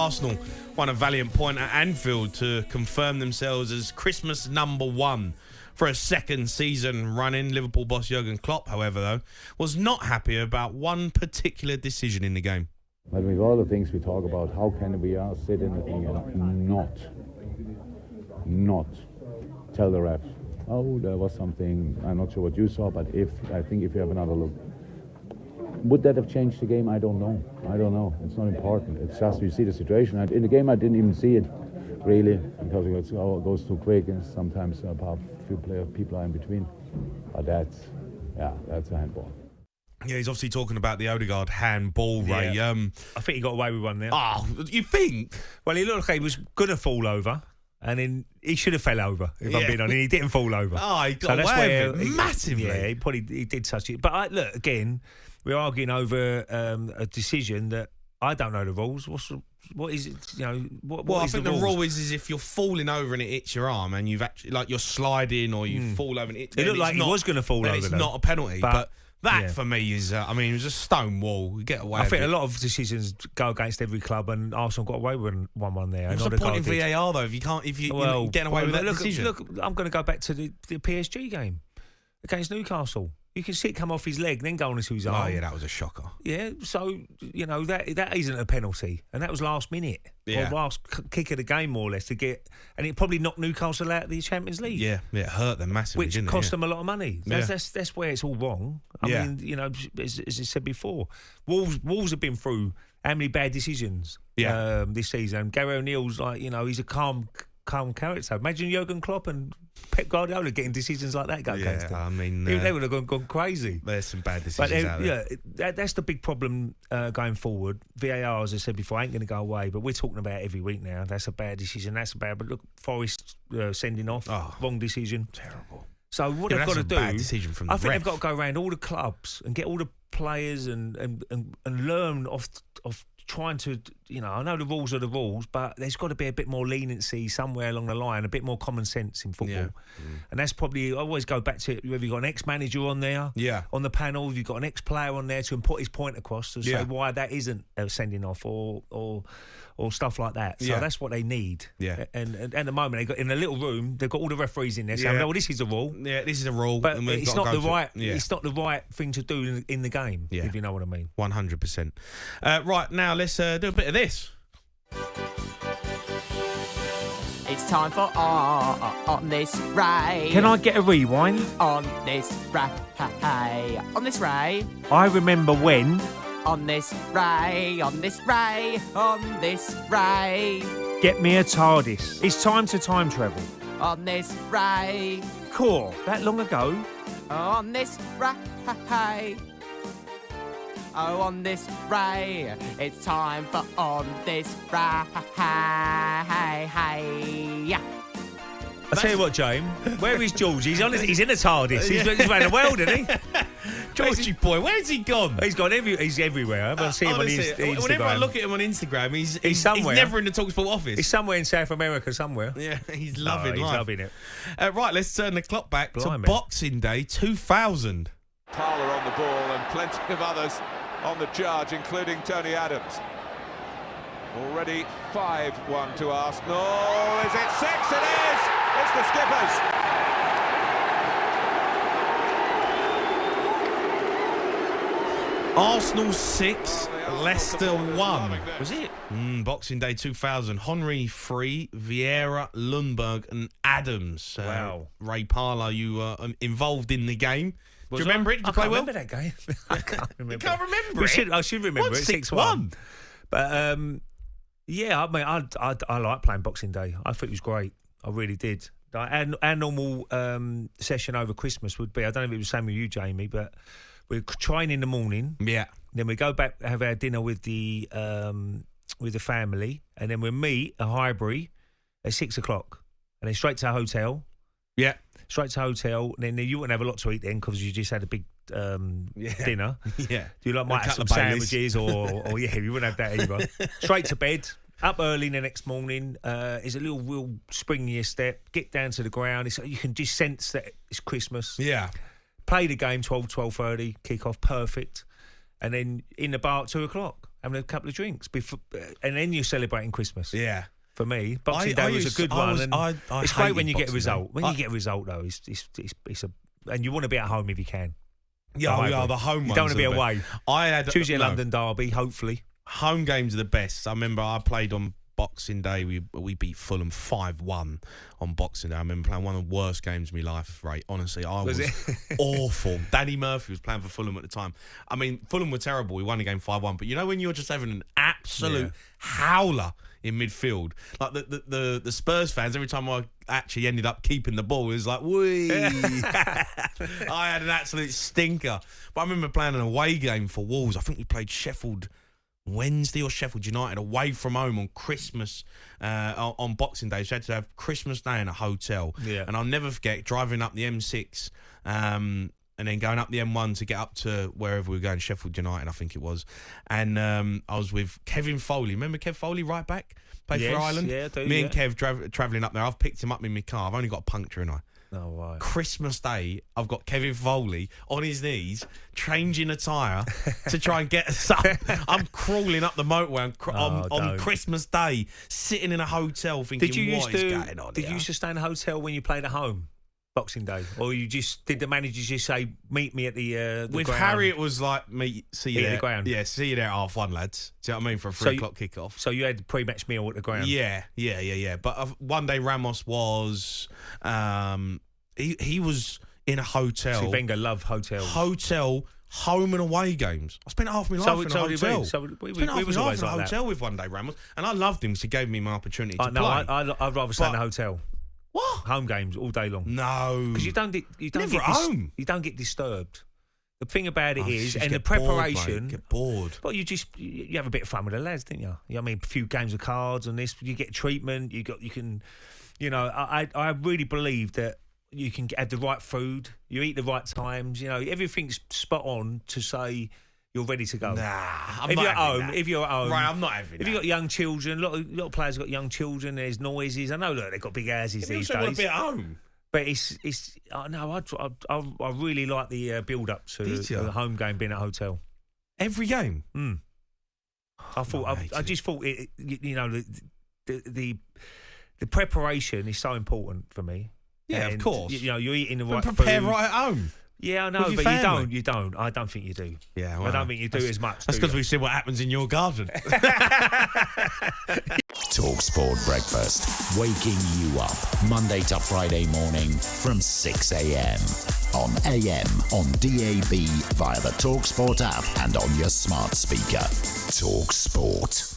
Arsenal won a valiant point at Anfield to confirm themselves as Christmas #1 for a second season running. Liverpool boss Jurgen Klopp, however, though, was not happy about one particular decision in the game. But with all the things we talk about, how can we sit in the thing and not tell the ref, oh, there was something, I'm not sure what you saw, but I think if you have another look. Would that have changed the game? I don't know. It's not important. It's just you see the situation. In the game, I didn't even see it, really, because it goes too quick, and sometimes a few people are in between. But that's a handball. Yeah, he's obviously talking about the Odegaard handball, Ray. Yeah. I think he got away with one there. Oh, you think? Well, he looked like he was going to fall over, and then he should have fell over, if I'm being honest. He didn't fall over. Oh, he got away with it massively. Yeah, he did touch it. But look, again, we're arguing over a decision that I don't know the rules. What is it? I think the rule is if you're falling over and it hits your arm, and you've actually you're sliding or you fall over and it looked like he was going to fall over. It's not a penalty, but that for me is, it was a stone wall. You get away. I think a lot of decisions go against every club, and Arsenal got away with one there. What's the point in VAR though? If you're getting away with that decision? Look, I'm going to go back to the PSG game against Newcastle. You can see it come off his leg, then go on into his arm. Oh, yeah, that was a shocker. Yeah, so, that isn't a penalty. And that was last minute. Yeah. Or last kick of the game, more or less, to get... And it probably knocked Newcastle out of the Champions League. Yeah, it hurt them massively, which didn't cost it? them a lot of money. That's where it's all wrong. I mean, as I said before, Wolves have been through how many bad decisions this season. Gary O'Neill's he's a calm character. Imagine Jurgen Klopp and Pep Guardiola getting decisions like that against them. I mean... they would have gone crazy. There's some bad decisions out there. Yeah, that's the big problem going forward. VAR, as I said before, ain't going to go away, but we're talking about it every week now. That's a bad decision. But look, Forest sending off, wrong decision. Terrible. So what they've got to do... bad decision from the I think ref. they've got to go around all the clubs and get all the players and learn off trying to, I know the rules are the rules, but there's got to be a bit more leniency somewhere along the line, a bit more common sense in football. Yeah. And that's probably, I always go back to whether you've got an ex-manager on there, on the panel, if you've got an ex-player on there to put his point across to say why that isn't sending off or stuff like that. So that's what they need. Yeah. And at the moment, they got in a little room, they've got all the referees in there saying, well, this is a rule. Yeah, this is a rule. But it's not the right thing to do in the game, if you know what I mean. 100%. Right, now let's do a bit of this. It's time for On This Ray. Can I get a rewind? On This Ray. On This Ray. I remember when... On this ray, on this ray, on this ray. Get me a TARDIS. It's time to time travel. On this ray. Cool. That long ago. On this ray. Oh, on this ray. It's time for On This Ray. I tell you what, James. Where is George? He's in a TARDIS. He's around the world, isn't he? Georgie boy, where's he gone? He's gone he's everywhere. I see him on Instagram. Whenever I look at him on Instagram, he's somewhere. He's never in the talksport office. He's somewhere in South America somewhere. Yeah, he's loving life. He's loving it. Right, let's turn the clock back to Boxing Day 2000. Parlour on the ball and plenty of others on the charge, including Tony Adams. Already 5-1 to Arsenal. Is it 6? It is! It's the Skippers. Arsenal 6, Leicester 1. Was it? Boxing Day 2000. Henry 3, Vieira, Lundberg and Adams. Wow. Ray Parlour, you were involved in the game. Do you remember it? Did you play well? I remember that game. I can't remember. You can't remember it? I should remember it. 6-1. But, I like playing Boxing Day. I thought it was great. I really did. Our normal session over Christmas would be, I don't know if it was the same with you, Jamie, but we train in the morning. Yeah. Then we go back, have our dinner with the family, and then we meet at Highbury at 6 o'clock, and then straight to our hotel. Yeah. Straight to hotel. And then you wouldn't have a lot to eat then because you just had a big dinner. Yeah. You might have some sandwiches or you wouldn't have that either. Straight to bed. Up early the next morning, is a little real springier step. Get down to the ground. You can just sense that it's Christmas. Yeah. Play the game 12:30, kick off, perfect. And then in the bar at 2 o'clock. having a couple of drinks before, and then you're celebrating Christmas. Yeah. For me, Boxing Day was a good one. It's great when you get a result. When you get a result, though, it's a and you want to be at home if you can. Yeah, the home ones. You don't want to be away. Choose your London derby, hopefully. Home games are the best. I remember I played on Boxing Day. We beat Fulham 5-1 on Boxing Day. I remember playing one of the worst games of my life, right? Honestly, I was awful. Danny Murphy was playing for Fulham at the time. I mean, Fulham were terrible. We won the game 5-1. But you know when you're just having an absolute howler in midfield, like the Spurs fans, every time I actually ended up keeping the ball, it was like, wee. I had an absolute stinker. But I remember playing an away game for Wolves. I think we played Sheffield Wednesday or Sheffield United away from home on Christmas, on Boxing Day. So I had to have Christmas Day in a hotel. Yeah. And I'll never forget driving up the M6 and then going up the M1 to get up to wherever we were going, Sheffield United, I think it was. And I was with Kevin Foley. Remember Kev Foley, right back? Played for Ireland? Yeah, I do, Me and Kev travelling up there. I've picked him up in my car. I've only got a puncture, and No way. Christmas Day, I've got Kevin Foley on his knees, changing a tyre to try and get us up. I'm crawling up the motorway on Christmas Day, sitting in a hotel thinking, what is going on Did you used to stay in a hotel when you played at home, Boxing Day? Or did the managers just say, meet me at the With ground? Harry, it was like, see you there. At the ground. Yeah, see you there at 1:30, lads. Do you know what I mean? For a 3 o'clock kickoff. So you had the pre-match meal at the ground? Yeah. But one day Ramos was... He was in a hotel. See, Wenger loved hotels. Hotel, home and away games. I spent half my life in a hotel. We spent half my life in a like hotel with one day Ramos, and I loved him because he gave me my opportunity to play. I'd rather stay in a hotel. What? Home games all day long. No, because you don't get disturbed. The thing about it is, and the preparation. Get bored. Well, you have a bit of fun with the lads, didn't you? You know what I mean, a few games of cards and this. You get treatment. I really believe that you can have the right food. You eat the right times. You know, everything's spot on to say you're ready to go. Nah, if you're at home, right? I'm not having. If you've got young children, a lot of players have got young children. There's noises. I know, look, they've got big houses these days. Want to be at home. But I really like the build up to the home game being at a hotel. Every game. I just thought it. The preparation is so important for me. Yeah, and, of course. You're eating the right prepare food. right at home. Yeah, I know, but you don't. I don't think you do. Yeah, well, I don't think you do as much. That's because we've seen what happens in your garden. talkSPORT Breakfast, waking you up Monday to Friday morning from 6 a.m. on AM, on DAB, via the talkSPORT app and on your smart speaker. talkSPORT.